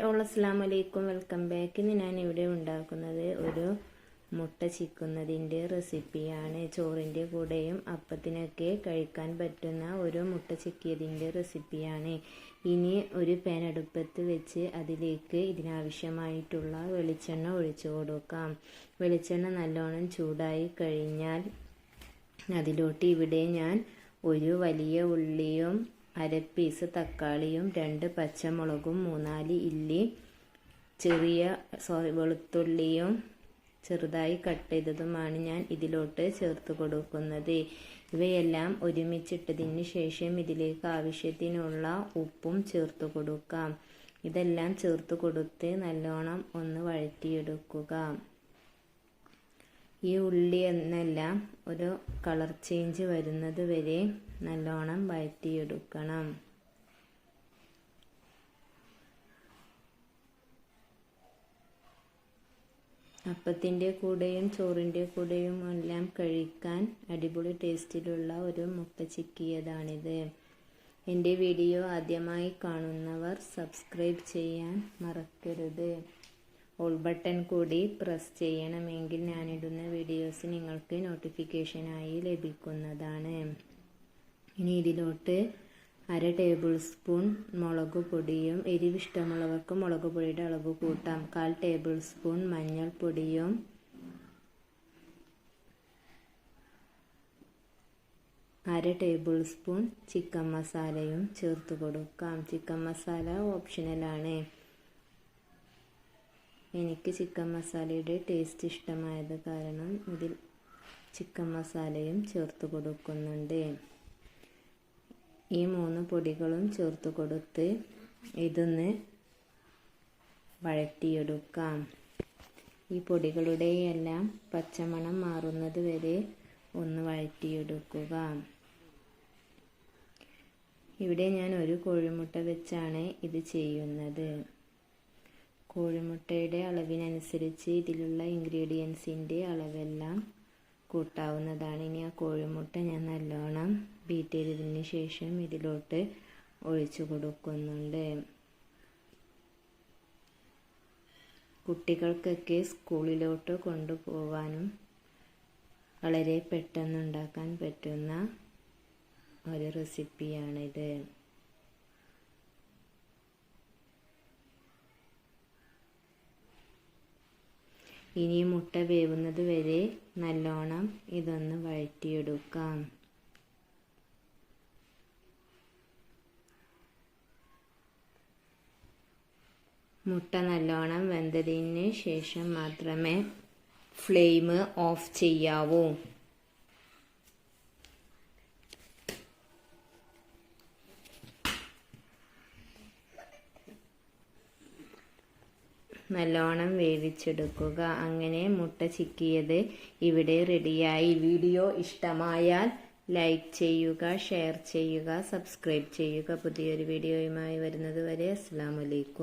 All അസ്സലാമു അലൈക്കും, welcome back. ഇന്ന് ഞാൻ ഇവിടെ ഉണ്ടാക്കുന്നത് ഒരു മുട്ട ചിക്കുന്നതിൻ്റെ റെസിപ്പിയാണ്. ചോറിൻ്റെ കൂടെയും അപ്പത്തിനൊക്കെ കഴിക്കാൻ പറ്റുന്ന ഒരു മുട്ട ചിക്കിയതിൻ്റെ റെസിപ്പിയാണ്. ഇനി ഒരു പാൻ അടുപ്പത്ത് വെച്ച് അതിലേക്ക് ഇതിനാവശ്യമായിട്ടുള്ള വെളിച്ചെണ്ണ ഒഴിച്ചു കൊടുക്കാം. വെളിച്ചെണ്ണ നല്ലോണം ചൂടായി കഴിഞ്ഞാൽ അതിലോട്ട് ഇവിടെ ഞാൻ ഒരു വലിയ ഉള്ളിയും അര പീസ് തക്കാളിയും 2 പച്ചമുളകും 3-4 ഇല്ലി വെളുത്തുള്ളിയും ചെറുതായി കട്ട് ചെയ്തതുമാണ് ഞാൻ ഇതിലോട്ട് ചേർത്ത് കൊടുക്കുന്നത്. ഇവയെല്ലാം ഒരുമിച്ചിട്ടതിന് ശേഷം ഇതിലേക്ക് ആവശ്യത്തിനുള്ള ഉപ്പും ചേർത്ത് കൊടുക്കാം. ഇതെല്ലാം ചേർത്ത് കൊടുത്ത് നല്ലോണം ഒന്ന് വഴറ്റിയെടുക്കുക. ഈ ഉള്ളി എന്നെല്ലാം ഒരു കളർ ചേഞ്ച് വരുന്നത് വരെ നല്ലോണം വഴറ്റിയെടുക്കണം. അപ്പത്തിൻ്റെ കൂടെയും ചോറിൻ്റെ കൂടെയും എല്ലാം കഴിക്കാൻ അടിപൊളി ടേസ്റ്റിലുള്ള ഒരു മുട്ട ചിക്കിയതാണിത്. എൻ്റെ വീഡിയോ ആദ്യമായി കാണുന്നവർ സബ്സ്ക്രൈബ് ചെയ്യാൻ മറക്കരുത്. ഓൾ ബട്ടൺ കൂടി പ്രസ് ചെയ്യണമെങ്കിൽ ഞാനിടുന്ന വീഡിയോസ് നിങ്ങൾക്ക് നോട്ടിഫിക്കേഷനായി ലഭിക്കുന്നതാണ്. ഇനി ഇതിലോട്ട് 1/2 ടേബിൾ സ്പൂൺ മുളക് പൊടിയും, എരിവിഷ്ടമുള്ളവർക്ക് മുളക് പൊടിയുടെ അളവ് കൂട്ടാം, 1/4 ടേബിൾ സ്പൂൺ മഞ്ഞൾപ്പൊടിയും, 1/2 ടേബിൾ സ്പൂൺ ചിക്കൻ മസാലയും ചേർത്ത് കൊടുക്കാം. ചിക്കൻ മസാല ഓപ്ഷണലാണ്. എനിക്ക് ചിക്കൻ മസാലയുടെ ടേസ്റ്റ് ഇഷ്ടമായത് കാരണം ഇതിൽ ചിക്കൻ മസാലയും ചേർത്ത് കൊടുക്കുന്നുണ്ട്. ഈ 3 പൊടികളും ചേർത്ത് കൊടുത്ത് ഇതൊന്ന് വഴറ്റിയെടുക്കാം. ഈ പൊടികളുടെ എല്ലാം പച്ചമണം മാറുന്നത് വരെ ഒന്ന് വഴറ്റിയെടുക്കുക. ഇവിടെ ഞാൻ ഒരു കോഴിമുട്ട വെച്ചാണ് ഇത് ചെയ്യുന്നത്. കോഴിമുട്ടയുടെ അളവിനനുസരിച്ച് ഇതിലുള്ള ഇൻഗ്രീഡിയൻസിൻ്റെ അളവെല്ലാം കൂട്ടാവുന്നതാണ്. ഇനി ആ കോഴിമുട്ട ഞാൻ നല്ലോണം ബീറ്റ് ചെയ്തതിന് ശേഷം ഇതിലോട്ട് ഒഴിച്ചു കൊടുക്കുന്നുണ്ട്. കുട്ടികൾക്കൊക്കെ സ്കൂളിലോട്ട് കൊണ്ടുപോകാനും വളരെ പെട്ടെന്ന് ഉണ്ടാക്കാൻ പറ്റുന്ന ഒരു റെസിപ്പിയാണിത്. ഇനി മുട്ട വേവുന്നത് വരെ നല്ലോണം ഇതൊന്ന് വഴറ്റിയെടുക്കാം. മുട്ട നല്ലോണം വെന്തതിന് ശേഷം മാത്രമേ ഫ്ലെയിം ഓഫ് ചെയ്യാവൂ. നല്ലോണം വേവിച്ചെടുക്കുക. അങ്ങനെ മുട്ട ചിക്കിയത് ഇവിടെ റെഡിയായി. വീഡിയോ ഇഷ്ടമായാൽ ലൈക്ക് ചെയ്യുക, ഷെയർ ചെയ്യുക, സബ്സ്ക്രൈബ് ചെയ്യുക. പുതിയൊരു വീഡിയോയുമായി വരുന്നത് വരെ അസ്സലാമു അലൈക്കും.